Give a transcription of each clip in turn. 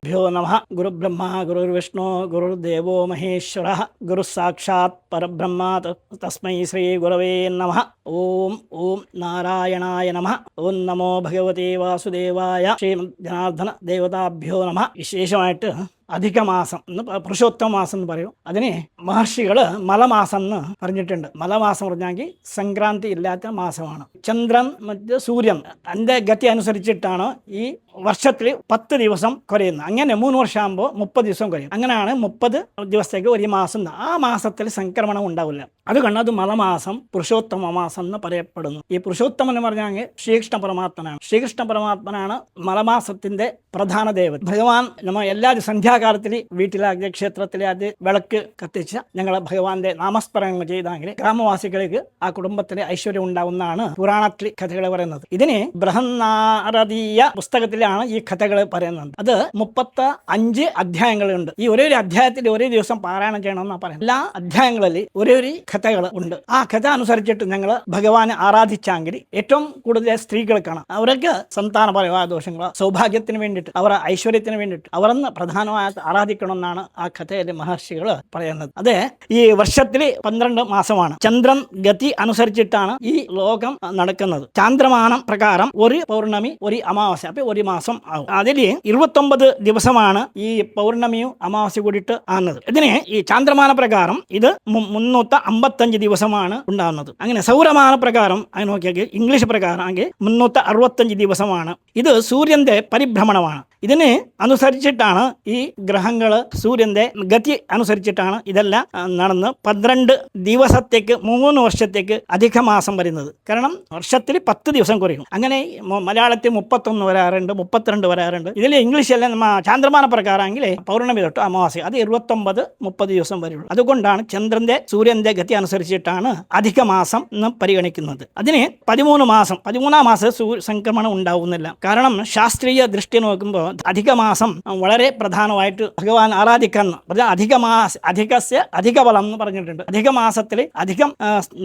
भ्यो नमः गुरुब्रह्मा गुरुर्विष्णु गुरुर्देवो महेश्वरः गुरुस्साक्षात् परब्रह्म तस्मै श्री गुरवे नमः। ओम ओम नारायणाय नमः। ओम नमो भगवते वासुदेवाय ശ്രീമദ്ജനാർദ്ദന ദേവതാഭ്യോ നമഃ. വിശേഷമായിട്ട് അധികമാസം എന്ന് പുരുഷോത്തമ മാസം എന്ന് പറയും. അതിന് മഹർഷികൾ മലമാസം എന്ന് പറഞ്ഞിട്ടുണ്ട്. മലമാസം പറഞ്ഞാൽ സംക്രാന്തി ഇല്ലാത്ത മാസമാണ്. ചന്ദ്രൻ മറ്റ് സൂര്യൻ അതിൻ്റെ ഗതി അനുസരിച്ചിട്ടാണ് ഈ വർഷത്തിൽ 10 ദിവസം കുറയുന്നത്. അങ്ങനെ 3 വർഷമാകുമ്പോൾ 30 ദിവസം കുറയും. അങ്ങനെയാണ് 30 ദിവസത്തേക്ക് ഒരു മാസം. ആ മാസത്തിൽ സംക്രമണം ഉണ്ടാവില്ല. അതുകൊണ്ട് അത് മലമാസം പുരുഷോത്തമ മാസം എന്ന് പറയപ്പെടുന്നു. ഈ പുരുഷോത്തമൻ എന്ന് പറഞ്ഞാൽ ശ്രീകൃഷ്ണ പരമാത്മനാണ്. ശ്രീകൃഷ്ണ പരമാത്മനാണ് മലമാസത്തിന്റെ പ്രധാന ദേവൻ. ഭഗവാൻ നമ്മൾ എല്ലാ സന്ധ്യാകാലത്തിൽ വീട്ടിലെ ക്ഷേത്രത്തിലെ അത് വിളക്ക് കത്തിച്ച് ഞങ്ങൾ ഭഗവാന്റെ നാമസ്മരണങ്ങൾ ചെയ്തെങ്കിൽ ഗ്രാമവാസികൾക്ക് ആ കുടുംബത്തിലെ ഐശ്വര്യം ഉണ്ടാവുന്നതാണ് പുരാണത്തിൽ കഥകൾ പറയുന്നത്. ഇതിന് ബൃഹന്നാരദീയ പുസ്തകത്തിലാണ് ഈ കഥകൾ പറയുന്നത്. അത് 35 അധ്യായങ്ങളുണ്ട്. ഈ ഒരു അധ്യായത്തിൽ ഒരേ ദിവസം പാരായണം ചെയ്യണമെന്നാണ് പറയുന്നത്. എല്ലാ അധ്യായങ്ങളിൽ ഒരു കഥകൾ ഉണ്ട്. ആ കഥ അനുസരിച്ചിട്ട് ഞങ്ങൾ ഭഗവാനെ ആരാധിച്ചെങ്കിൽ ഏറ്റവും കൂടുതൽ സ്ത്രീകൾക്കാണ് അവർക്ക് സന്താന ദോഷങ്ങൾ സൗഭാഗ്യത്തിന് വേണ്ടിയിട്ട് അവർ ഐശ്വര്യത്തിന് വേണ്ടിയിട്ട് അവരെന്ന് പ്രധാനമായി ആരാധിക്കണമെന്നാണ് ആ കഥയിലെ മഹർഷികൾ പറയുന്നത്. അതെ, ഈ വർഷത്തിൽ 12 മാസമാണ്. ചന്ദ്രൻ ഗതി അനുസരിച്ചിട്ടാണ് ഈ ലോകം നടക്കുന്നത്. ചാന്ദ്രമാനം പ്രകാരം ഒരു പൗർണമി ഒരു അമാവാസ്യ അപ്പൊ ഒരു മാസം ആകും. അതിൽ 29 ദിവസമാണ് ഈ പൗർണമിയും അമാവാസ്യ കൂടിയിട്ട് ആകുന്നത്. ഇതിന് ഈ ചാന്ദ്രമാന പ്രകാരം ഇത് 355 ദിവസമാണ് ഉണ്ടാകുന്നത്. അങ്ങനെ സൗരമാന പ്രകാരം അത് നോക്കിയാൽ ഇംഗ്ലീഷ് പ്രകാരം ആണെങ്കിൽ 365 ദിവസമാണ്. ഇത് സൂര്യന്റെ പരിഭ്രമണമാണ്. ഇതിന് അനുസരിച്ചിട്ടാണ് ഈ ഗ്രഹങ്ങൾ സൂര്യന്റെ ഗതി അനുസരിച്ചിട്ടാണ് ഇതെല്ലാം നടന്ന് 12 ദിവസത്തേക്ക് 3 വർഷത്തേക്ക് അധിക മാസം വരുന്നത്. കാരണം വർഷത്തിൽ 10 ദിവസം കുറയും. അങ്ങനെ മലയാളത്തിൽ 31 വരാറുണ്ട്, 32 വരാറുണ്ട്. ഇതിൽ ഇംഗ്ലീഷെല്ലാം നമ്മ ചാന്ദ്രമാന പ്രകാരമെങ്കിൽ പൗർണമി തൊട്ട് അമാവാസ്യ അത് 29, 30 ദിവസം വരുള്ളൂ. അതുകൊണ്ടാണ് ചന്ദ്രന്റെ സൂര്യന്റെ ഗതി അനുസരിച്ചിട്ടാണ് അധിക മാസം എന്ന് പരിഗണിക്കുന്നത്. അതിന് 13 മാസം 13ാം മാസം സംക്രമണം ഉണ്ടാവുന്നില്ല. കാരണം ശാസ്ത്രീയ ദൃഷ്ടി നോക്കുമ്പോൾ അധിക മാസം വളരെ പ്രധാനമായിട്ട് ഭഗവാൻ ആരാധിക്കാൻ അധിക ബലം എന്ന് പറഞ്ഞിട്ടുണ്ട്. അധിക മാസത്തിൽ അധികം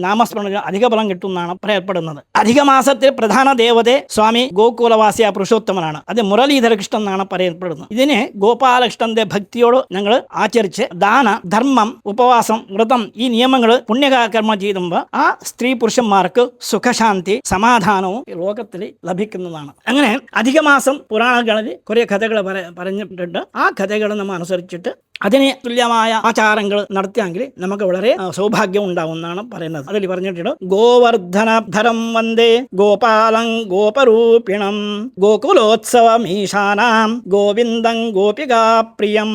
നാമസ്മരണ അധിക ബലം കിട്ടുമെന്നാണ് പറയപ്പെടുന്നത്. അധിക മാസത്തിൽ പ്രധാന ദേവത സ്വാമി ഗോകുലവാസിയ പുരുഷോത്തമനാണ്. അത് മുരളീധര കൃഷ്ണൻ എന്നാണ് പറയപ്പെടുന്നത്. ഇതിന് ഗോപാലകൃഷ്ണന്റെ ഭക്തിയോട് ഞങ്ങൾ ആചരിച്ച് ദാന ധർമ്മം ഉപവാസം വ്രതം ഈ നിയമങ്ങൾ പുണ്യകർമ്മം ചെയ്യുമ്പോൾ ആ സ്ത്രീ പുരുഷന്മാർക്ക് സുഖശാന്തി സമാധാനവും ലോകത്തിൽ ലഭിക്കുന്നതാണ്. അങ്ങനെ അധിക മാസം പുരാണങ്ങളിൽ കുറെ കഥകൾ പറഞ്ഞിട്ടുണ്ട്. ആ കഥകൾ നമ്മൾ അനുസരിച്ചിട്ട് അതിന് തുല്യമായ ആചാരങ്ങൾ നടത്തിയെങ്കിൽ നമുക്ക് വളരെ സൗഭാഗ്യം ഉണ്ടാവുമെന്നാണ് പറയുന്നത്. അതിൽ പറഞ്ഞിട്ടുണ്ട് ഗോവർദ്ധനധരം വന്ദേ ഗോപാലം ഗോപരൂപിണം ഗോകുലോത്സവമീശാനാം ഗോവിന്ദം ഗോപികാപ്രിയം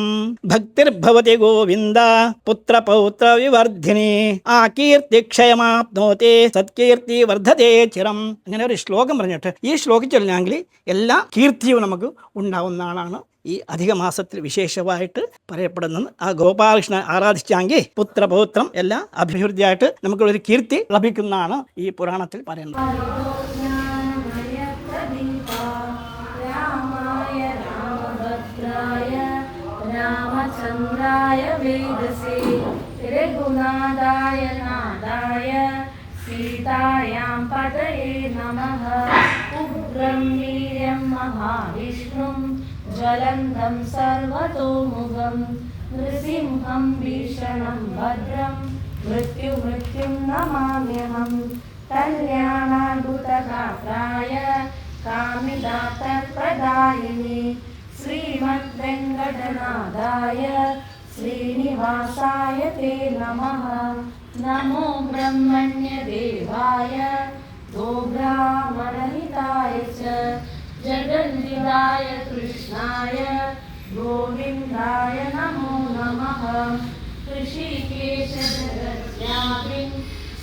ഭക്തിർഭവതി ഗോവിന്ദ പുത്രപൗത്ര വിവർദ്ധിനി ആകീർത്തി ക്ഷയമാപ്നോതി സത്കീർത്തി വർദ്ധതേ ചിരം. അങ്ങനെ ഒരു ശ്ലോകം പറഞ്ഞിട്ട് ഈ ശ്ലോകം ചൊല്ലിയെങ്കിൽ എല്ലാ കീർത്തിയും നമുക്ക് ഉണ്ടാവുന്നതാണ് ഈ അധിക മാസത്തിൽ വിശേഷമായിട്ട് പറയപ്പെടുന്നത്. ആ ഗോപാലകൃഷ്ണൻ ആരാധിച്ചെങ്കിൽ പുത്രപൗത്രം എല്ലാം അഭിവൃദ്ധിയായിട്ട് നമുക്കൊരു കീർത്തി ലഭിക്കുന്നതാണ് ഈ പുരാണത്തിൽ പറയുന്നത്. രാമചന്ദ്രായ വേദസേ രഘുനാഥായ നാഥായ സീതായാം പതയേ നമഃ. ഉഗ്രം വീര്യം മഹാവിഷ്ണും ജ്വലന്തം സർവതോമുഖം നൃസിംഹം ഭീഷണം ഭദ്രം മൃത്യും നമാമ്യഹം. കല്യാണാദ്ഭുതഗാത്രായ കാമിതാർത്ഥപ്രദായിനി ശ്രീമദ്വെങ്കടനാഥായ ശ്രീനിവാസായ തേ നമഃ. നമോ ബ്രഹ്മണ്യദേവായ ഗോബ്രാഹ്മണഹിതായ ച ജഗദ്വിദായ കൃഷ്ണായ ഗോവിന്ദായ നമോ നമഃ. ഋഷികേശ ജഗദ്വ്യാപിൻ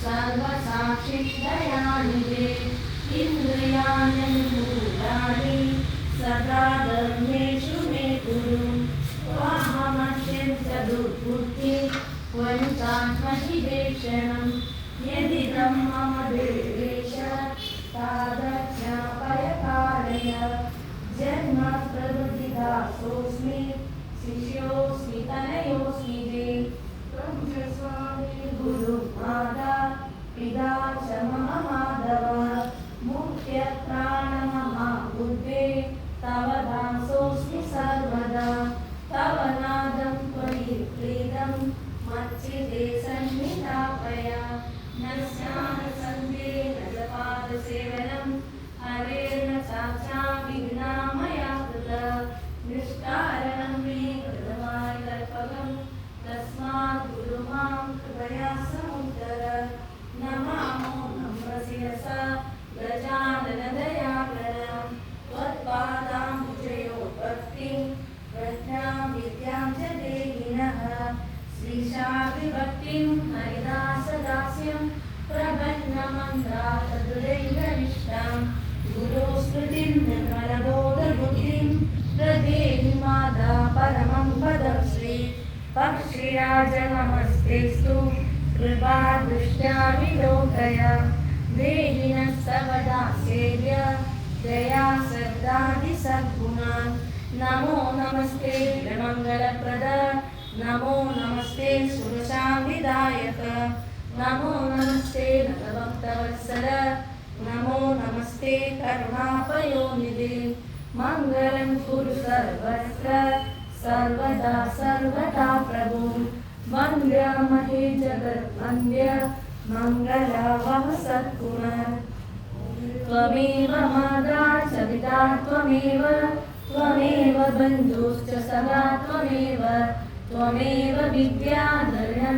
സർവസാക്ഷിദയാനിധേ ഇന്ദ്രിയാണ്യനുഭൂതാനി സദാ ധർമ്മേഷു മേ കുരു. ത്വമഹമസ്യ ദുർബുദ്ധി ത്വഞ്ചാത്മഹിദേക്ഷണം യദിദം മമ ദേവേശ താദജ്ഞാപയകാരയ. ജന്മ പ്രകൃതിദാസോസ്മി ശിഷ്യോസ്മി തനയോസ്മി ദേ. ത്വം ച സ്വാമി ഗുരു മാതാ പിതാ ച മമ മാധവ. മുഖ്യ പ്രാണ മഹാ ബുദ്ധേ തവ ദാസോസ്മി സർവദാ. प्रज्ञां विद्यां च देहिनः श्रीशाविभक्तिं हरिदासदास्यं प्रपन्नमन्त्रार्थदुरैकनिष्ठां गुरोस्मृतिं निर्मलबोधबुद्धिं प्रदेहि माता परमं पदं श्री पक्षिराज नमस्तेस्तु कृपादृष्ट्या विलोकय देहिनः सर्वदा सेव्य दया सद्दादिसद्गुणान् नमो नमस्ते मंगलप्रद नमो नमस्ते सुरसाविदायक नमो नमस्ते भक्तवत्सल नमो नमस्ते करुणापयोनिधे मङ्गलं कुरु सर्वत्र सर्वदा सर्वदा प्रभु वन्द्यामहे जगद्वन्द्य मङ्गलावह सद्गुण त्वमेव माता च पिता त्वमेव बन्धुश्च सदा त्वमेव विद्या धर्यं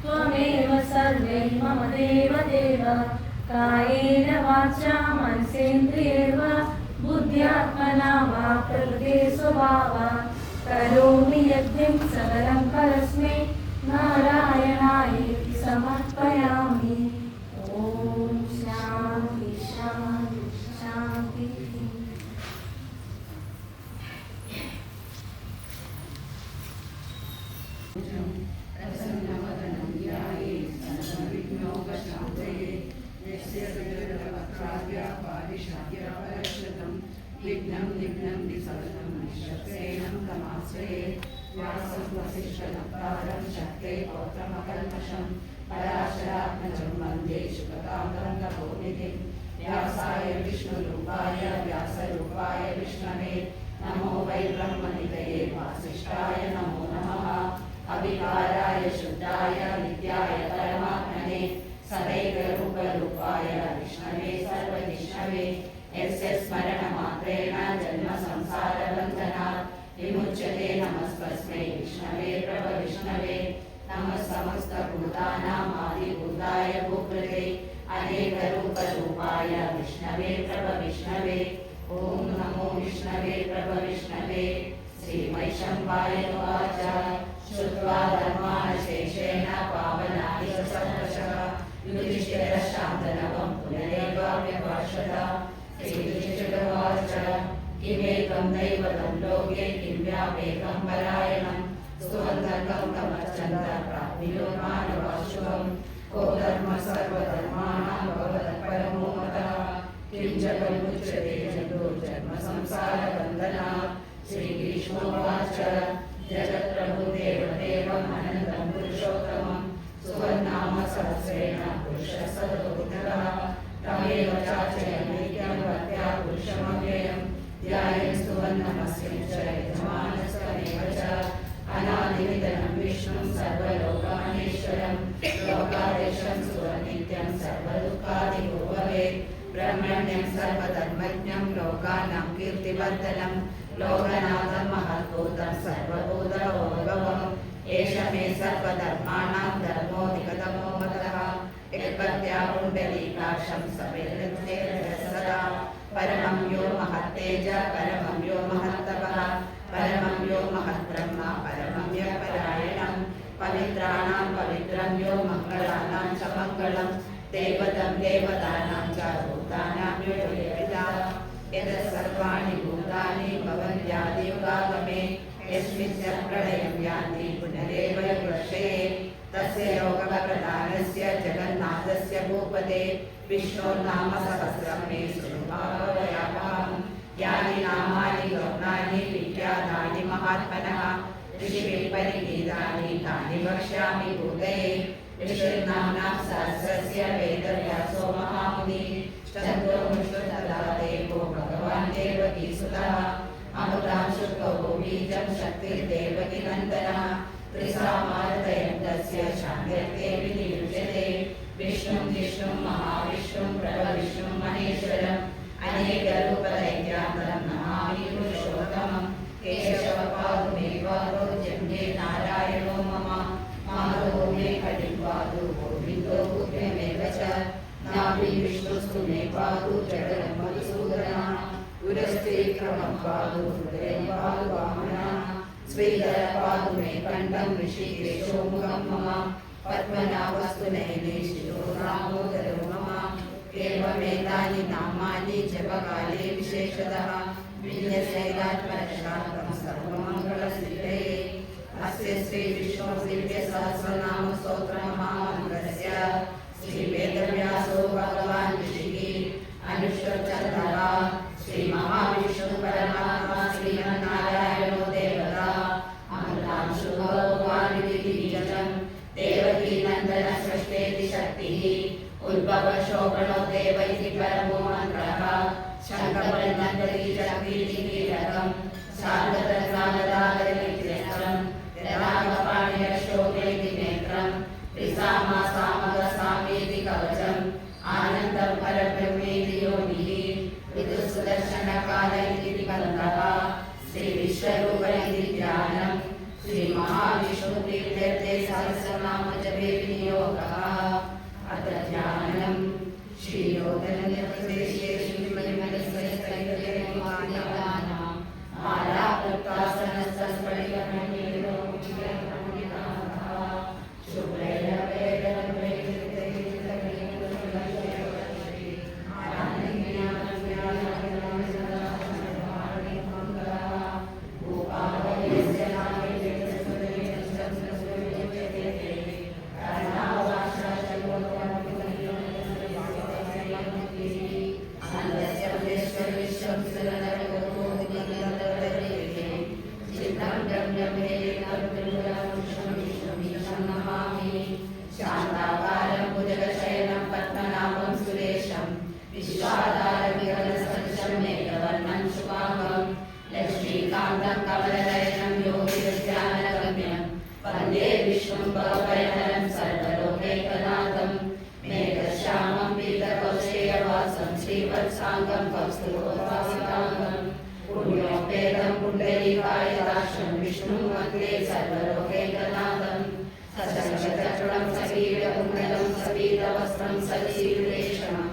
त्वमेव सर्वे मम देव कायेन वाचा मनसेन्द्रियैर्वा बुद्ध्यात्मना वा प्रकृते स्वभावात् करोमि यज्ञं सकलं परस्मै नारायणायेति समर्पयामि। ॐ शान्ति शान्ति शान्तिः। प्रसन्नवदनं ध्यायेत् सर्वविघ्नोपशान्तये यस्य विघ्नकर्ताव्यापादिशाद्यापरशतं विघ्नं विसर्जनं निःशक्तेनं तमाश्रये व्यासं वसिष्ठनप्तारं शक्ते पौत्रमकल्मषं पराशरात्मजं वन्दे शुकतां तपोनिधिं व्यासाय विष्णुरूपाय व्यासरूपाय विष्णवे नमो वै ब्रह्मनिधये वासिष्ठाय नमो नमः अविकाराय शुद्धाय नित्याय परमात्मने सदैवरूपरूपाय विष्णवे सर्वजिष्णवे यस्य स्मरणमात्रेण जन्मसंसारबन्धनात् विमुच्यते नमस्तस्मै विष्णवे प्रभविष्णवे नमः समस्तभूतानाम् आदिभूताय भूकृते अनेकरूपरूपाय विष्णवे प्रभविष्णवे ॐ नमो विष्णवे प्रभविष्णवे श्रीवैशम्पाय उवाच श्रुत्वा धर्माणशेषेण पावनानि सप्तशः युधिष्ठिरशान्तनवं पुनरेवाप्यभाषत श्रीयुधिष्ठिरोवाच किमेकं दैवतं लोके किं व्यापेकं परायणं सुवन्दकं कमर्चन्त प्राप्यो मानवाशुभं को धर्मः सर्वधर्माणां भवतः परमो मतः किं जगन्मुच्यते जन्तुर्जन्मसंसारबन्धनात् श्रीकृष्णोवाच जगत्प्रभुदेवदेवम् अनन्तं पुरुषोत्तमं सुवन्नाम सहस्रेण पुरुषः सर्वभूतः तमेव चाचयन्नित्यं भक्त्या पुरुषमव्ययं ध्यायन् सुवन्नमस्मिं च यजमानस्तमेव च अनादिनिधनं विष्णुं सर्वलोकमहेश्वरं लोकादेशं सुवनित्यं सर्वदुःखादिभुववे ब्रह्मण्यं सर्वधर्मज्ञं लोकानां कीर्तिवर्धनं लोकनाथं महद्भूतं सर्वभूतभोगवम् एष मे सर्वधर्माणां धर्मोऽधिकतमो मतः एकत्या पुण्डरीकाक्षं सदा परमं यो महत्तेज परमं यो महत्तपः परमं यो महद्ब्रह्म परमं यपरायणं पवित्राणां पवित्रं यो मङ्गलानां च मङ्गलं देवतं देवतानां च भूतानां यो देवता यतः सर्वाणि भूतानि भवन्त्यादियुगागमे यस्मिन् च प्रलयं यान्ति पुनरेव वर्षये तस्य योगप्रधानस्य जगन्नाथस्य भूपते विष्णोर्नाम सहस्रं मे शृणुमावयामहं यानि नामानि गौणानि विख्यातानि महात्मनः ऋषिभिः परिगीतानि तानि वक्ष्यामि भूतये ऋषिर्नाम्नां सहस्रस्य वेदव्यासो महामुनिः चन्द्रोऽनुष्ठुतदा देवो भगवान् देवकीसुतः अमृतां शुक्लो बीजं शक्तिर्देवकीनन्दनः त्रिसामारतयं तस्य शान्त्यर्थे विनियुज्यते विष्णुं जिष्णुं महाविष्णुं प्रभविष्णुं महेश्वरम् अनेकरूपदैत्यान्तं नमामि पुरुषोत्तमं केशवपादुमेवारोज्यं ये नारायणो मम माधवो मे कटिं पादु गोविन्दो गुह्यमेव च नाभि विष्णुस्तु मे पादु जगन्मधुसूदनः उरस्ते क्रमं पादु हृदयं पादु श्रीधरपादु मे कण्ठं ऋषिकेशो मुखं मम पद्मनाभस्तु नयने शिरो दामोदरो मम एवमेतानि नामानि जपकाले विशेषतः विन्यसेनात्मरशान्तं सर्वमङ्गलसिद्धये अस्य श्रीविष्णुदिव्यसहस्रनामस्तोत्रमहामन्त्रस्य श्रीवेदव्यासो भगवान् ऋषिः अनुष्ठुप्छन्दः श्रीमहाविष्णुपरमात्मा श्रीमन्नारायणो देवता अमृतांशु भगवान् इति बीजं देवकीनन्दन सृष्टेति शक्तिः उद्भवशोभनो देव इति परमो मन्त्रः शङ्खपरिणन्दति शक्तिरिति कीलकं शारदत्रागदागरमित्यस्त्रं रागपाणिरशोभेति नेत्रं त्रिसामासामगसामेति कवचम् आनन्दं परब्रह्मेति योनिः ऋतुसुदर्शनकाल इति निबन्धः श्रीविश्वरूप इति ध्यानं श्रीमहाविष्णुतीर्थे सहस्रनामजपे विनियोगः अथ ध्यानं श्रीयोगनन्दप्रदेशे श्रीमन्मनस्सहितैकर्यमाणानां मालाकृतासनस्तस्फटिकमणिरो शान्ताकारं भुजगशयनं पद्मनाभं सुरेशं विश्वाधारविहरसदृशं मेघवर्णं शुभांगं लक्ष्मीकान्तं कमलनयनं योगिविज्ञानगम्यं वन्दे विष्णुं भवभयहरं सर्वलोकैकनाथं मेघश्यामं पीतकौशेयवासं श्रीवत्साङ्गं कौस्तुभोपासिताङ्गं पुण्योपेतं पुण्डरीकायदाक्षं विष्णुं वन्दे सर्वलोकैकनाथं सचक्रं सकीर्णकुण्डलं सपीतवस्त्रं सलीलेशनं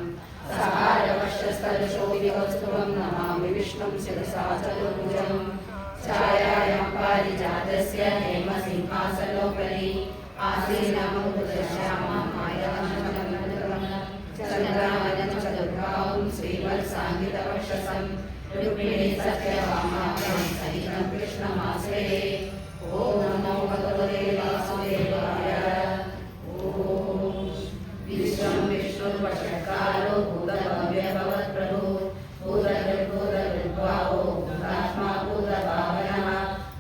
सहारवक्षस्थलशोभिकौस्तुभं नमामि विष्णुं शिरसा चतुर्भुजं छायायां पारिजातस्य हेमसिंहासनोपरि आसीनमुद्रश्यामं चन्द्रावनं चतुर्बाहुं श्रीवत्साङ्गितवक्षसं रुक्मिणी सत्यभामाभ्यां सहितं कृष्णमाश्रये ॐ नमो भगवते वासुदेवाय ॐ विश्वं विष्णुर्वषट्कारो भूतभव्यभवत्प्रभुः भूतभृद्भावो भूतात्मा भूतभावनः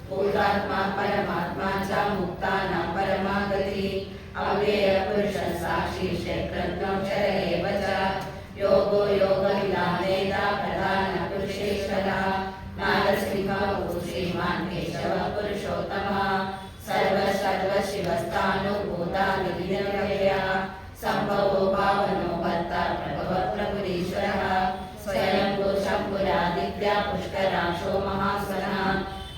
भूतात्मा परमात्मा च मुक्तानां परमागतिः अव्ययपुरुषः साक्षी क्षेत्रज्ञोऽक्षर एव च योगो योगविदानेता प्रधानपुरुषेश्वरः नारसिंहो श्रीमान् केशवः पुरुषोत्तमः सर्वशिवस्थानुभूतानिधिर्व्ययः सम्भवो भावनो भर्ता प्रभवः प्रभुरीश्वरः स्वयंभू शम्भुरादित्या पुष्करांशो महासनः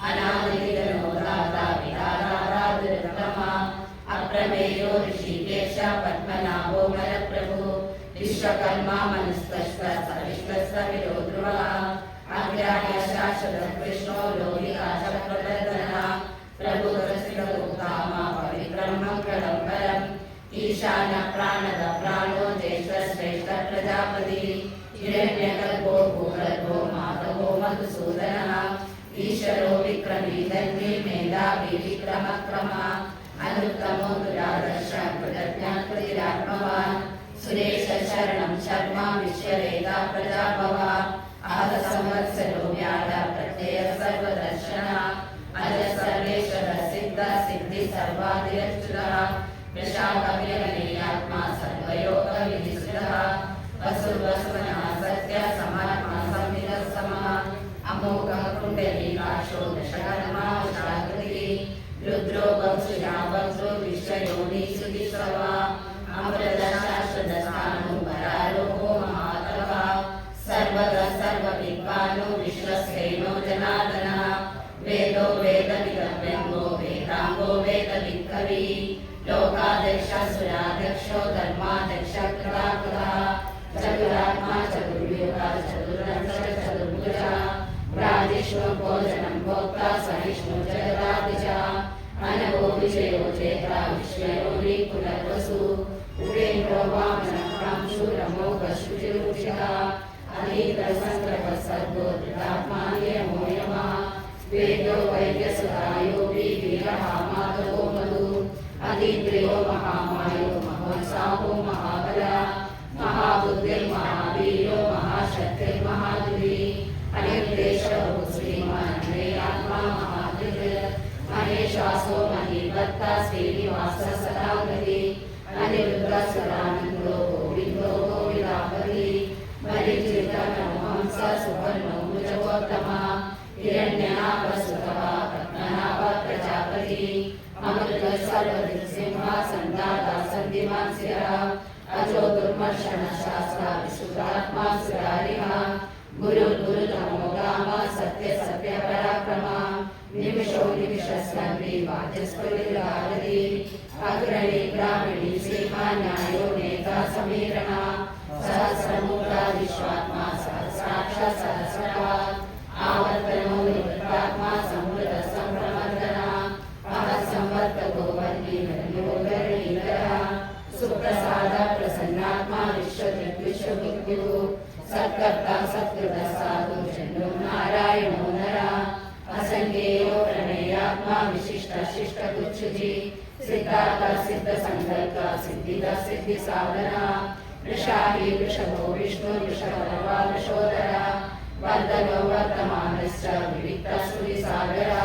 अनादिर्नो दाता विदाराराधिर्तमः अप्रमेयो ऋषिकेश पद्मनाभो मलप्रभुः विश्वकर्मा मनुस्तश्च सविष्टश्च विरो ध्रुवः अग्राह्य शाश्वतः कृष्णो लोहिकाशप्रदर्शनः प्रभुदर्शितोत्तामा पवित्रं मङ्गलं परम् ईशान प्राणद प्राणो ज्येष्ठश्रेष्ठ प्रजापतिः हिरण्यगर्भो भूगर्भो माधवो मधुसूदनः ईश्वरो विक्रमी धन्वी मेधावी विक्रमक्रमः अनुत्तमो दुरादर्श कृतज्ञात्मवान् सुरेश शरणं शर्मा विश्ववेदा प्रजाभवः आद संवत्सरो व्याध प्रत्यय सर्वदर्शनः अज सर्वेश्वर सिद्ध सिद्धि सर्वाधिरच्युतः प्रशाकव्यगणेयात्मा सर्वयोगविधिसुतः वसुर्वसुमनः सत्य समात्मा संविदः समः अमोघः कुण्डलीकाक्षो दशकर्मा शाकृतिः रुद्रो वंशुया वज्रो विश्वयोनिषु दिशवः अमृतशाश्वतस्थानो वरारोहो महातपः सर्वदा सर्वविद्वानो विश्वसेनो जनार्दनः वेदो वेदविदव्यङ्गो वेदाङ्गो वेदवित्कविः लोकाध्यक्षः सुराध्यक्षो धर्माध्यक्षः कृताकृतः चतुरात्मा चतुर्युगा चतुर्दश चतुर्भुजः प्राजिष्णु भोजनं भोक्ता सहिष्णु जगदादि विजयो चेता विश्वयोगी कुलवसु उपेन्द्रो वामनप्रांशुरमोघशुचिरुचिः अनीतसङ्ग्रहसर्गो धृतात्मा नियमो यमः वेदो वैद्यसुधा योगी वीरः माधवो मधु अतीन्द्रियो महामायो महोत्साहो महाबला महाबुद्धिर्महावीरो महाशक्तिर्महाधुरी अनिर्देशो श्रीमान्मेयात्मा महाधृत् महेशासो महीभक्ता श्रीनिवासः सदागति अनिरुद्धः सदानन्दो गोविन्दो गोविदापति मरीचिर्गणहंस सुवर्णो भुजगोत्तमः हिरण्यनाभसुतः पद्मनाभः प्रजापति अमृतः सर्वदिक्सिंहः सन्दाता सन्धिमान् शिरः अजो दुर्मर्शनशास्त्रः विशुद्धात्मा सुरारिः गुरुर्गुरुतमो गामः सत्यसत्यपराक्रमः निमिषो निमिषस्कन्धी वाचस्पतिर्गारति अग्रणी ग्रामिणी सीमा न्यायो नेता समीरणः सहस्रमूर्धा विश्वात्मा सहस्राक्षः सहस्रपात् आवर्तनो निवृत्तात्मा संवृतः संभ्रमर्दनः महत्संवर्तको वह्निर्योगरणीकरः सुप्रसाद प्रसन्नात्मा विश्वविद्युः सत्कर्ता सत्कृतः साधु शन्नो नारायणो नरः असंज्ञेयो प्रणेयात्मा विशिष्ट शिष्टदुच्छुचि सिद्धार्थ सिद्धसङ्कल्प सिद्धिदा सिद्धिसाधनः वृषाही वृषभो विष्णु वृषभर्वा वृषोदरः वर्धनो वर्तमानश्च विविक्तः सुविसागरः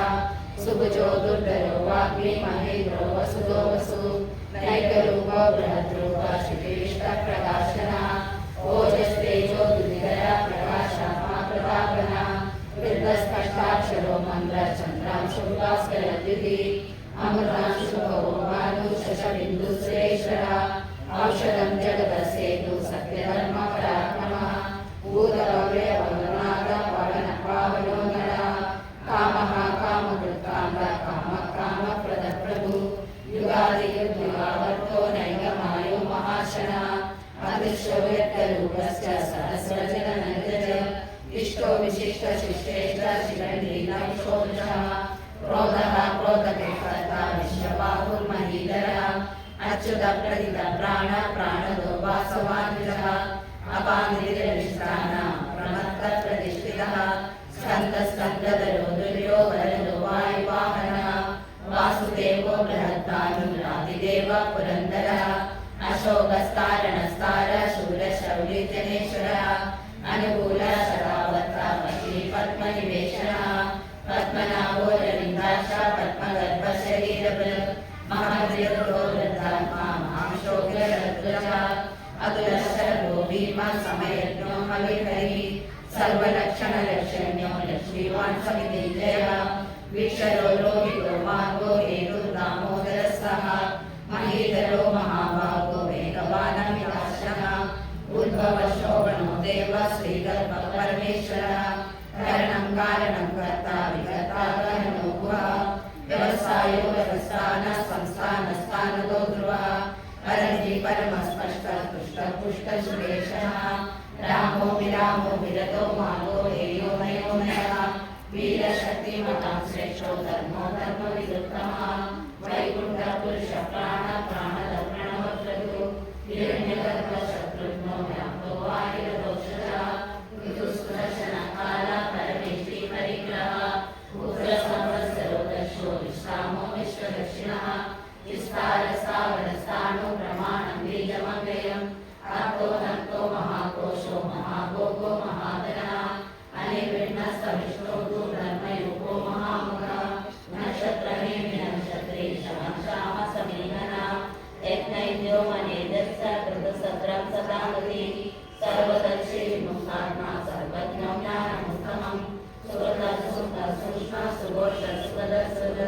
सुभुजो दुर्धरो वाग्मी महेन्द्रो वसुदो वसु नैकरूपो बृहद्रूपः शिवेष्टप्रकाशनः ओजस्तेजो दुर्धरः प्रकाशात्मा प्रतापनः वृद्धस्पष्टाक्षरो मन्द्रचन्द्रांशुभास्करद्युतिः अमृतांशुभो भानुशशबिन्दुश्रेष्ठः औषधं जगदसेतु सत्यधर्मपराक्रमः भूतलव्यवनाद पवनो नरः कामः कामकृत्कान्तः कामः कामप्रदप्रभु युगादियुगावर्तो नैकमायो महाशनः अदृश्यव्यक्तरूपश्च सहस्रजननगज इष्टो विशिष्टशिष्टेश्च शिरण्डीनविशोषः क्रोधः क्रोधकर्ता विश्वबाहुर्महीधरः अच्युतप्रतितप्राण प्राणदो वासवानुजः अपानिधिरविष्टान प्रमत्तप्रतिष्ठितः स्कन्दस्कन्दधरो दुर्यो वरदो वायुवाहनः वासुदेवो बृहद्भानुरादिदेवः पुरन्दरः अशोकस्तारणस्तार शूरशौर्यजनेश्वरः अनुकूल शरावत्ता पद्मनिवेशनः पद्मनाभो रविन्दाक्ष पद्मगर्भशरीरभृत् महावीरो वृद्धात्मा महाशोकरध्वजः अतुलशर्वो भीमः समयज्ञो हविर्हरिः सर्वलक्षणलक्षण्यो लक्ष्मीवान् समितिजयः वीक्षरो लोहितो मार्गो हेतुर्दामोदरः महीधरो महाभागो वेगवानमिताशः उद्भवशोभनो देवः श्रीगर्भः परमेश्वरः करणं कारणं कर्ता विकर्ता गहनो गुहः व्यवसायो व्यवस्थानः संस्थानस्थानतो ध्रुवः परन्ति परमस्पष्टः पुष्टः पुष्टशुरेशः रामो विरामो विरतो मार्गो हेयो नयो नयः वीरशक्तिमतां श्रेष्ठो धर्मो धर्मविदुत्तमः वैकुण्ठः पुरुषः प्राणः प्राणद प्रणवप्रभु हिरण्यगर्भशत्रुघ्नो व्याप्तो वायुरघोषः ऋतुस्पृशनकालः परमेष्टि परिग्रहः पुत्रसंवत्सरो दर्शो विश्रामो विश्वदक्षिणः विस्तारस्तावरस्ताणो प्रमाणं बीजमव्ययम् अर्थो महाकोशो महाभोगो महाधनः अनिर्विण्णस्तविष्णो धर्मयोगो महामुखः नक्षत्रनेमि नक्षत्रे श्याम समीनः यज्ञैद्यो मनेदस्य कृतसत्रं सदागति सर्वदर्शी विमुक्तात्मा सर्वज्ञो ज्ञानमुत्तमम् सुरतसूक्ष्म सुगोषसुगदसुद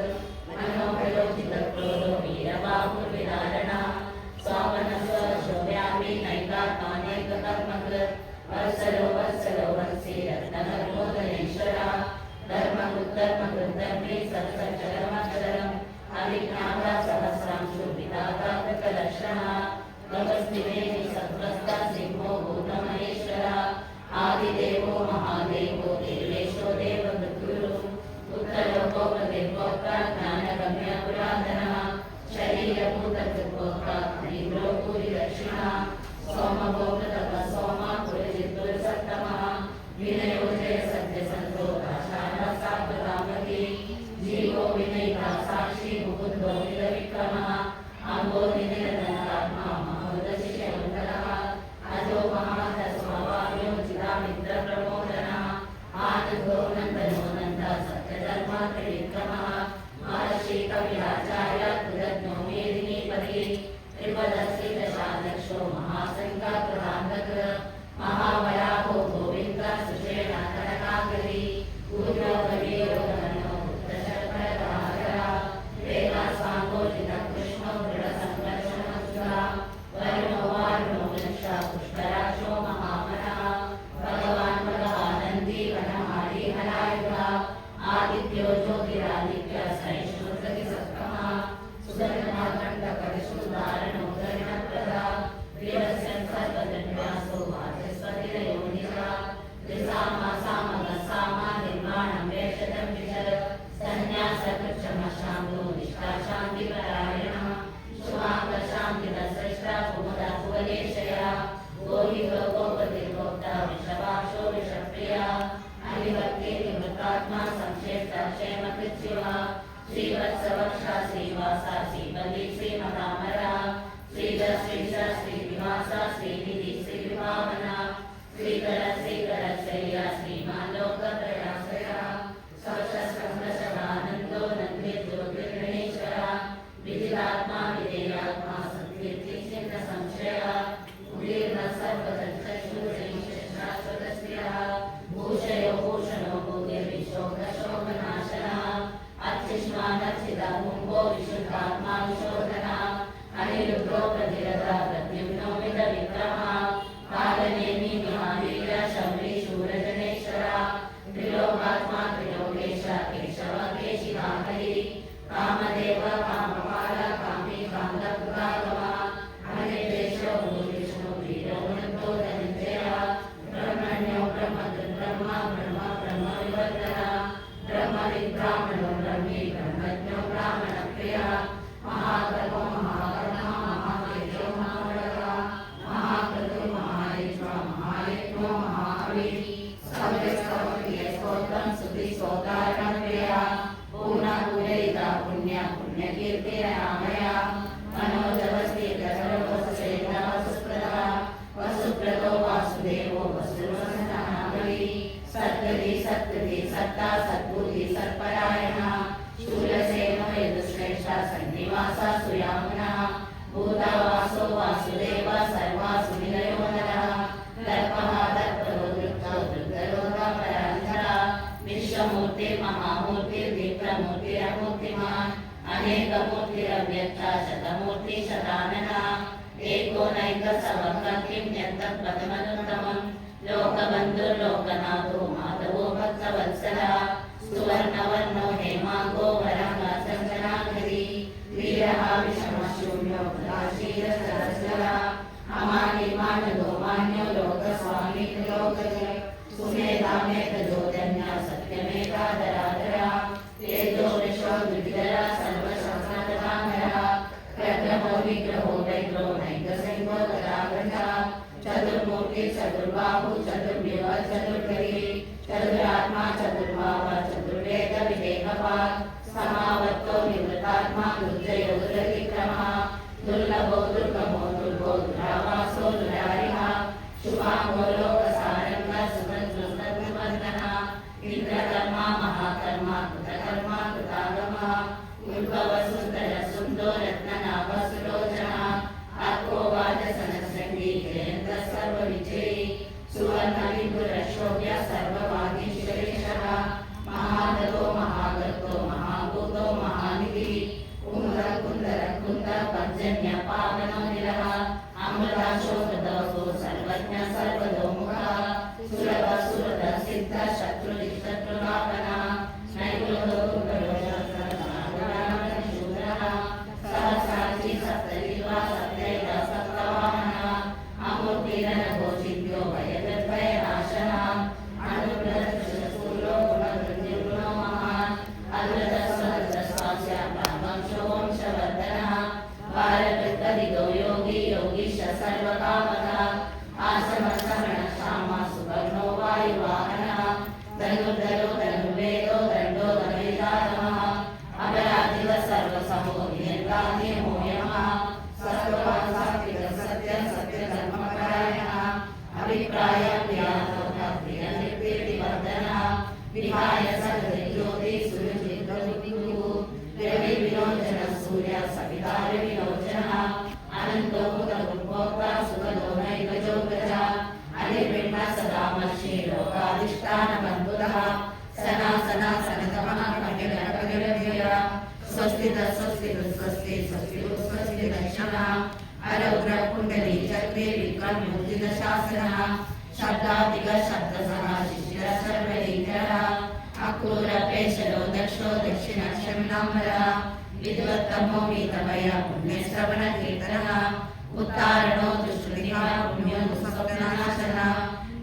मनोभयोजितक्रोधो वीरबाहुर्विदारणः स्वामनस्वशोभ्यामि नैकात्मानैककर्मकृत् वत्सलो वत्सलो वत्सी रत्नधर्मोदनेश्वरः धर्मकृद्धर्मकृद्धर्मी सत्सच्चरमक्षरम् अभिज्ञाता सहस्रांशु विधाता कृतलक्षणः गगस्तिवेदि सत्त्वस्तः सिंहो भूतमहेश्वरः आदिदेवो महादेवो देवेशो देवमृत्युः उत्तरोपनिर्भोक्ता ज्ञानगम्य पुरातनः शरीरभूतकृद्भोक्ता खनीन्द्रो भूरिदक्षिणः सोमभोक्ततपः सोमा पुरजित्पुरसत्तमः विनयोजय सत्यसन्तो दाशानः सात्वतामति जीवो विनयिता साक्षी मुकुन्दो निरविक्रमः अम्बो निरन्तरात्मा महोदशिष्यवन्तरः अजो महातस्वभाव्यो चिदामित्रप्रमोदनः आनन्दो नन्दनो नन्दः सत्यधर्मा त्रिविक्रमः महर्षि कविराचार्य कृतज्ञो मेदिनीपति त्रिपदस्य दशादक्षो महासङ्घकृतान्तक महावराहो गोविन्द सुषेण कनकाकरी पूज्यो कवियो धनो पुत्रशर्करकराकरः वेदासाङ्गोचितः कृष्णो दृढसङ्घर्षणमुद्रा वर्णो वार्णो वृक्षा पुष्कराक्षो महामनः भगवान् भगवानन्दी वनमाली हलायुधः आदित्यो ज्योतिरादित्य सहिष्णुसति सत्तमः सुदर्शनाखण्डकविशुद्धारणो धरणप्रदा वीरस्यं सर्वधन्यासो वाचस्पतिरयोनिशः त्रिसामा निर्माणं वेषजं विशद सन्न्यासकृच्छमशान्तो निष्ठा शान्तिपरायणः शुभाङ्गशान्तिरश्रेष्ठा कुमुदा कुवलेशया गोहितो गोपतिर्भोक्ता वृषभाक्षो वृषप्रिया अधिभक्तिर्निवृत्तात्मा संक्षेप्ता क्षेमकृच्छिवः श्रीवत्सवक्षा श्रीवासा श्रीवल्ली श्रीमतामरा श्रीधर श्रीनिवासा श्रीनिधि श्रीविभावना श्रीकर शैया श्रीमान् लोकत्रयाश्रयः सवशस्कन्दशवानन्दो नन्दिर्ज्योतिर्गणेश्वरः विदितात्मा विधेयात्मा सत्कीर्तिचिन्त संशयः उदीर्णः सर्वदक्षश्रुश्रीशाश्वतस्त्रियः भूषयो भूषणो भूतिर्विशोकशोकनाशनः अर्चिष्मानर्चितमुम्बो विशुद्धात्मा विशोधनः अनिरुद्धो प्रतिरथा प्रद्युम्नो विदविक्रमः कालनेमि महावीर शौरी शूरजनेश्वरः त्रिलोकात्मा त्रिलोकेश केशव केशिकाहरि कामदेव कामपाल कामी कान्तपुरागमः अनिर्देशो विष्णु वीरो नन्दो धनञ्जयः ब्रह्मण्यो ब्रह्मदुर्ब्रह्म ब्रह्म ब्रह्मविवर्धनः ब्रह्मविद्ब्राह्मणो ब्रह्मी ब्रह्मज्ञो ब्राह्मणप्रियः महाकल्पो महाकर्मा महातेजो महावरः महाक्रतुः महायज्वा महायज्ञो महाहविः स्तोत्रं स्तुतिस्तोतारणप्रियः पूर्णपूजयिता पुण्य पुण्यकीर्तिरनामया मनोजवस्तिर्गर्भवसुषेणः वसुप्रदो वासुदेवो वसुरसनामयि सत्कृति सत्ता सद्बुद्धि सत्परायणः शूलसेनो यदुश्रेष्ठा सन्निवासा सुयामुनः भूतावासो वासुदेव सर्वासु निलयो नरः दर्पः दर्परो दृप्तो दृग्धरोधपरान्धरः विश्वमूर्तिर्महामूर्तिर्दीप्तमूर्तिरमूर्तिमान् अनेकमूर्तिरव्यक्ता शतमूर्ति शताननः एकोनैकसवकं किं यत्तत् पदमनुत्तमं लोकबन्धुर्लोकनाथो माधवो भक्तवत्सलः सुवर्णवर्णो हेमाङ्गो वराङ्गसञ्जनाङ्गरी वीरः विषमशून्यो शीलसरस्वरः अमानिमानदो मान्यो लोकस्वामी लोकजय सुमेधामेकजोधन्या सत्यमेकाधराधरः तेजो विश्वो द्विविधरः सर्वशास्त्रतथामरः प्रग्रहो विग्रहो वैग्रो नैकसैवो तथाग्रजः चतुर्मूर्ति चतुर्बाहु चतुर्व्यूह चतुर्करी चतुरात्मा चतुर्भाव चतुर्वेद विवेकपात् समावर्तो निवृत्तात्मा दुर्जयो दुरतिक्रमः दुर्लभो दुर्गमो दुर्गो दुरावासो दुरारिः शुभाङ्गो लोकसारङ्गः सुतद्रुतद्रुवन्दनः इन्द्रकर्मा महाकर्मा कृतकर्मा कृतागमः उद्भवसुन्दरसुन्दो रत्ननाभसुलोचनः अर्को वाजसनसङ्गी जयन्तः सर्वविजयी सुवर्णविदुरशोभ्य सर्ववागीश्वरेशः महादगो महागर्तो महाभूतो महानिधिः कुन्दकुन्दरकुन्द पर्जन्य पावनो निरः अमृताशोकदो सर्वज्ञ सर्वतोमुखः सुलभ सुरद सिद्ध शत्रुजित् शत्रुनापनः नैकुलो कालकृतदितो योगी योगीश सर्वकामतः आसमसमणः श्यामा सुवर्णो वायुवाहनः धनुर्धरो धनुर्वेदो दण्डो धनुर्धातमः अपराधिव सर्वसमो नियन्तानियमो यमः सत्त्ववान् सात्विकः सत्यं सत्यधर्मपरायणः अभिप्रायः प्रियातोः प्रियनिर्प्रीतिवर्धनः विहाय सततज्योति सुरजितविदुः विरविविलोचनः सूर्यः सवितारविलोचनः अनन्तो मुदगुप्पोक्ता सुखदो नैकजोगजः अनिर्विण्णः सदामर्षि लोकाधिष्ठानबन्धुरः सनासनासनतमः कपिलकपिलजयः स्वस्तितः स्वस्तितः स्वस्ति स्वस्तितु स्वस्तिदर्शनः अरौद्रः कुण्डली चक्रे विक्रमोर्जितशासनः शब्दाधिकः शब्दसः शिशिरः सर्वलीकरः अक्रूरपेशलो दक्षो दक्षिणक्षमिनाम्बरः विद्वत्तमो वीतमयः पुण्यश्रवणकीर्तनः उत्तारणो दुष्कृतिः पुण्यो दुःस्वप्ननाशनः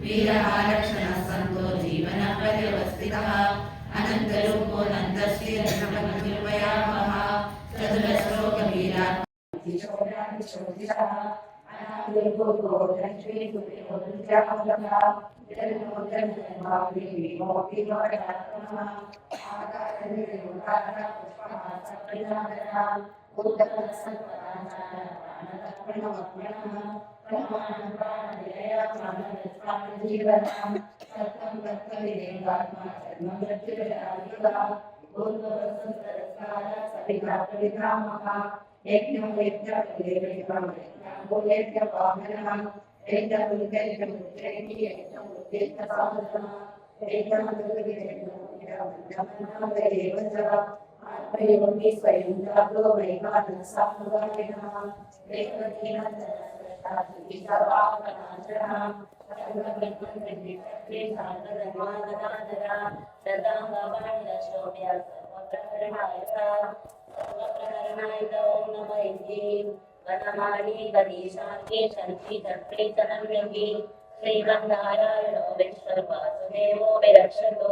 वीरः लक्षणः सन्तो जीवनपर्यवस्थितः अनन्तरूपोऽनन्तश्री रक्षमनिर्भयावः चतुरश्लोकवीरात् वनमाली गणेशांगे शंति तत्रे तनम्योगी श्रीमन्नारायणो विश्ववासुदेवो विरक्षतु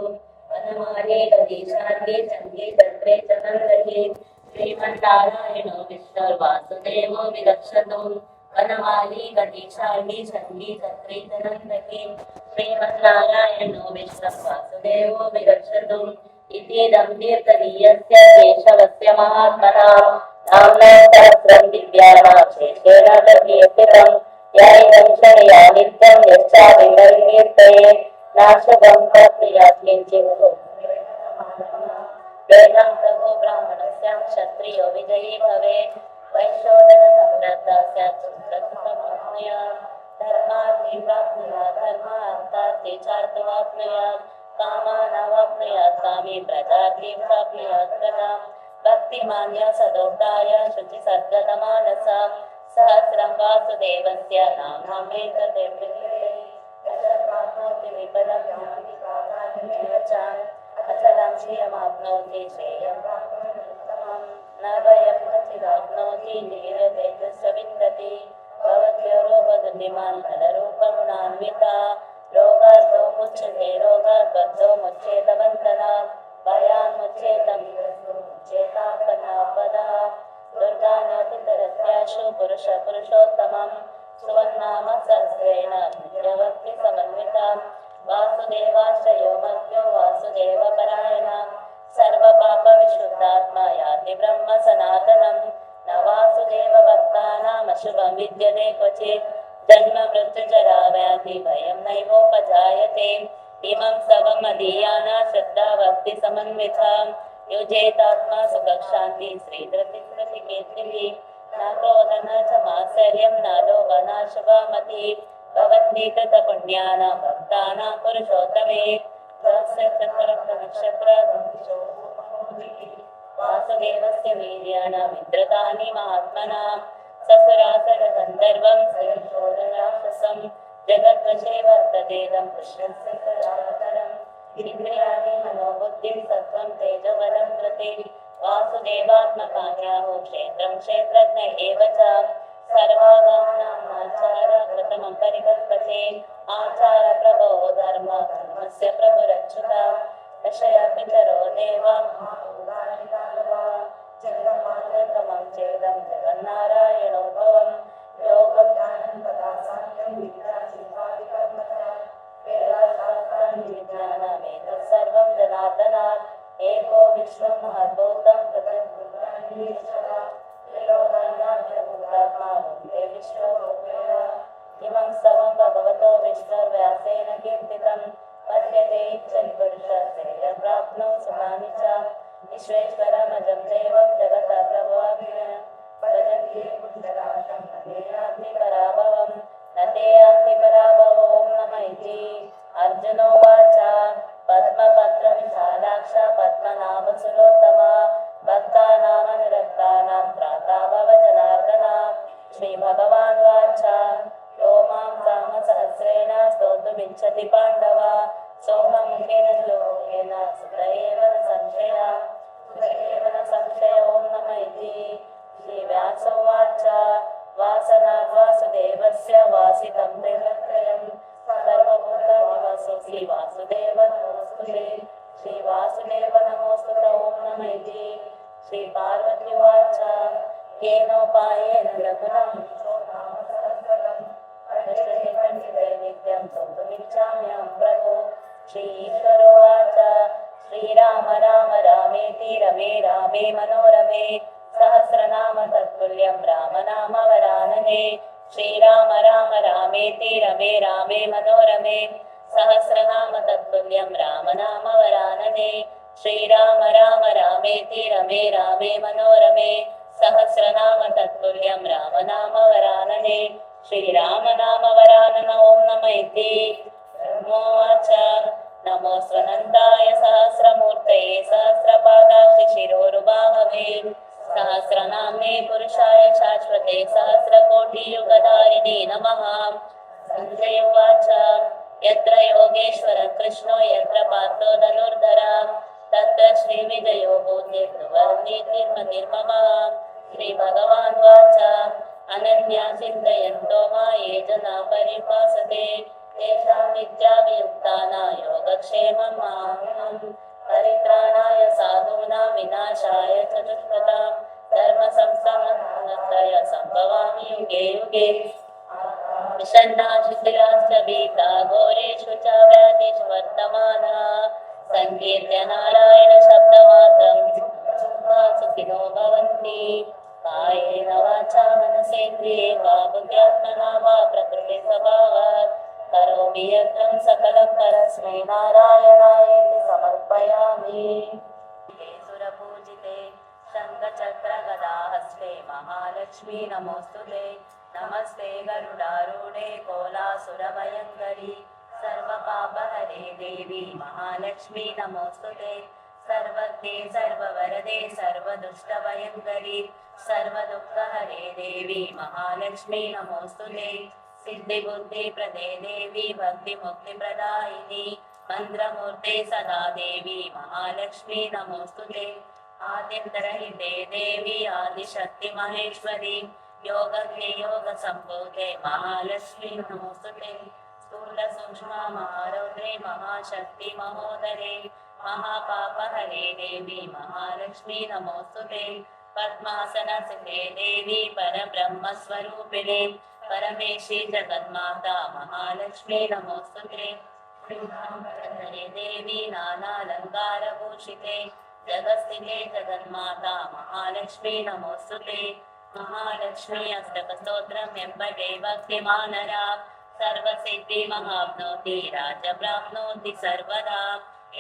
वनमाली गणेशांगे शंति तत्रे तनम्योगी श्रीमन्नारायणो विश्ववासुदेवो विरक्षतु वनमाली गणेशांगे शंति तत्रे तनम्योगी श्रीमन्नारायणो विश्ववासुदेवो विरक्षतु इत्येदं तीर्थनीयस्य केशवस्य महात्मना नाम्ना सहस्रं दिव्यानाशेषेण कीर्तितं या इदं शनया नित्यं यश्चाभिकीर्तये नाशकं तत्प्रियात्किञ्चित् वेदान्तको ब्राह्मणस्य क्षत्रियो विजयी भवेत् वैश्योदनसम्पन्नः स्यात् सुकृतमाप्नुया धर्मार्थी प्राप्नुयात् धर्मार्थार्थी चार्थमाप्नुयात् कामानवाप्नुयात् कामी प्रजाति प्राप्नुयात् प्रजाम् भक्तिमान्य सदोक्ताय शुचि सद्गतमानसा सहस्रं वासुदेवस्य नामामृतते विपदं ज्ञाति प्राधान्यमेव च अचलं श्रियमाप्नोति श्रेयं न भयं कचिदाप्नोति धीरतेजस्य विन्दति भवत्यो रोगदुर्निमान् फलरूपगुणान्विता रोगार्धो मुच्यते रोगात् बद्धो मुच्येत बन्धनात् भयान् मुच्येतं चेतापनापदा दुर्गानातितरस्याशु पुरुषोत्तमं सुवन्नाम सहस्रेण नित्यवक्ति समन्वितं वासुदेवाश्रयो मध्यो वासुदेवपरायणः सर्वपापविशुद्धात्मा याति ब्रह्म सनातनं न वासुदेवभक्तानामशुभं विद्यते क्वचित् जन्म मृत्युजरा व्याधि भयं नैवोपजायते इमं सवमदीयाना श्रद्धा भक्ति समन्विता युजेतात्मा सुखशान्ति श्रीधृतिस्मृतिकीर्तिभिः न क्रोध न च मात्सर्यं न लोभ न शुभामतिः भवन्ति कृतपुण्यानां भक्तानां पुरुषोत्तमे नक्षत्र वासुदेवस्य वीर्याणां मित्रतानि महात्मनां ससुरासुरगन्धर्वं श्रीशोधराक्षसं जगद्वशे वर्ततेदं कृष्णस्य सदावतरम् इंद्रियाणि मनोबुद्धिं सत्त्वं तेजोबलं कृते वासुदेवात्मकान्याहो क्षेत्रं क्षेत्रज्ञ एव च सर्वागानाम् आचार कृतमं परिकल्पते आचार प्रभो धर्म धर्मस्य प्रभुरच्युता दशया पितरो देवा जगन्मातृकमं चेदं जगन्नारायण इमं सर्वं भगवतो विष्णुर्व्यासेन कीर्तितं पद्यते इच्छन्पुरुषस्य यत्प्राप्नौ सुखानि च विश्वेश्वरमजं देवं जगतः प्रभवाभ्य भजन्ति पुण्डराशं न पराभवं न ते यान्ति पराभवो ॐ नमः इति अर्जुनोवाच पद्मपत्रविशालाक्ष पद्मनाभसुरोत्तमा भक्तानामनुरक्तानां त्राता भव जनार्दन श्रीभगवानुवाच यो मां कामसहस्रेण स्तोतुमिच्छति पाण्डव सोऽहमुखेन श्लोकेन सुत एव न संशय ॐ नमः इति श्रीव्यासोवाच वासनात् वासुदेवस्य वासितं देवत्रयं सर्वभूतनिवासोऽसि वासुदेव नमोऽस्तुते श्रीवासुदेव नमोऽस्तुते ॐ नमः इति श्रीपार्वत्युवाच येनोपायेन लघुनं नित्यं स्तोतुमिच्छाम्यहं प्रभो श्रीईश्वरोवाच श्रीराम राम रामेति रमे रामे मनोरमे सहस्रनाम तत्तुल्यं रामनाम वरानने श्रीराम राम रामेति रमे रामे मनोरमे सहस्रनाम तत्तुल्यं रामनाम वरानने श्रीराम राम रामेति रमे रामे मनोरमे सहस्रनाम तत्तुल्यं रामनाम वरानने श्रीराम नाम वरानन ॐ नमः इति ब्रह्मोवाच नमो स्वनन्दाय सहस्रमूर्तये सहस्रपादाक्षि शिरोरुबाहवे सहस्रनाम्ने पुरुषाय शाश्वते सहस्रकोटियुगधारिणे नमः सञ्जय उवाच यत्र योगेश्वर कृष्णो यत्र पार्थो धनुर्धरः तत्र श्रीविजयो भूतिर्वर्णितिर्मतिर्मम श्रीभगवानुवाच अनन्या चिन्तयन्तो मा ये जना परिपासते तेषां नित्याभियुक्तानां योगक्षेमं माम् परित्राणाय साधूनां विनाशाय च दुष्कृतां धर्मसंस्थापनार्थाय सम्भवामि युगे युगे विषण्णाः भीता घोरेषु च व्याधिषु वर्तमानाः संकीर्त्य नारायण शब्दमात्रं सुखिनो भवन्ति कायेन वाचा मनसेन्द्रिये वा बुद्ध्यात्मना वा प्रकृतिस्वभावात् करोमि यत्नं सकलं परस्मै नारायणायेति समर्पयामि सुरपूजिते शङ्खचक्रगदाहस्ते महालक्ष्मी नमोऽस्तुते नमस्ते गरुडारूढे कोलासुरभयङ्करी सर्वपापहरे देवी महालक्ष्मी नमोऽस्तुते सर्वज्ञे सर्ववरदे सर्वदुष्टभयङ्करी सर्वदुःखहरे देवी महालक्ष्मी नमोऽस्तुते सिद्धिबुद्धिप्रदे देवी भक्तिमुक्तिप्रदायिनी मन्त्रमूर्ते सदा देवी महालक्ष्मी नमोऽस्तुते आद्यन्तरहिते देवी आदिशक्ति महेश्वरी योगज्ञे योगसम्भूते महालक्ष्मी नमोऽस्तुते स्थूलसूक्ष्म महारौद्रे महाशक्ति महोदरे महापापहरे देवी महालक्ष्मी नमोऽस्तुते पद्मासनस्थिते देवी परब्रह्मस्वरूपिणे परमेशी जगन्माता महालक्ष्मी नमोऽस्तुते श्रीधरे देवी नानालङ्कारभूषिते जगत्स्थिते जगन्माता महालक्ष्मी नमोऽस्तुते महालक्ष्मी अष्टकस्तोत्रम् एम्बटे भक्तिमानरा सर्वसिद्धि महाप्नोति राज्य प्राप्नोति सर्वदा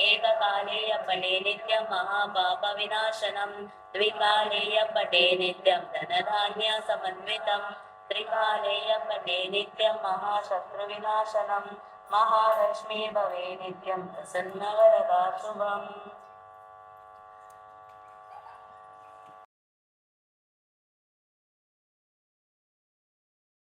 एककाले पठे नित्यं महापापविनाशनं द्विकाले पठे नित्यं धनधान्यसमन्वितं त्रिकाले पठे नित्यं महाशत्रुविनाशनं महालक्ष्मी भवे नित्यं प्रसन्नवरदा शुभम्।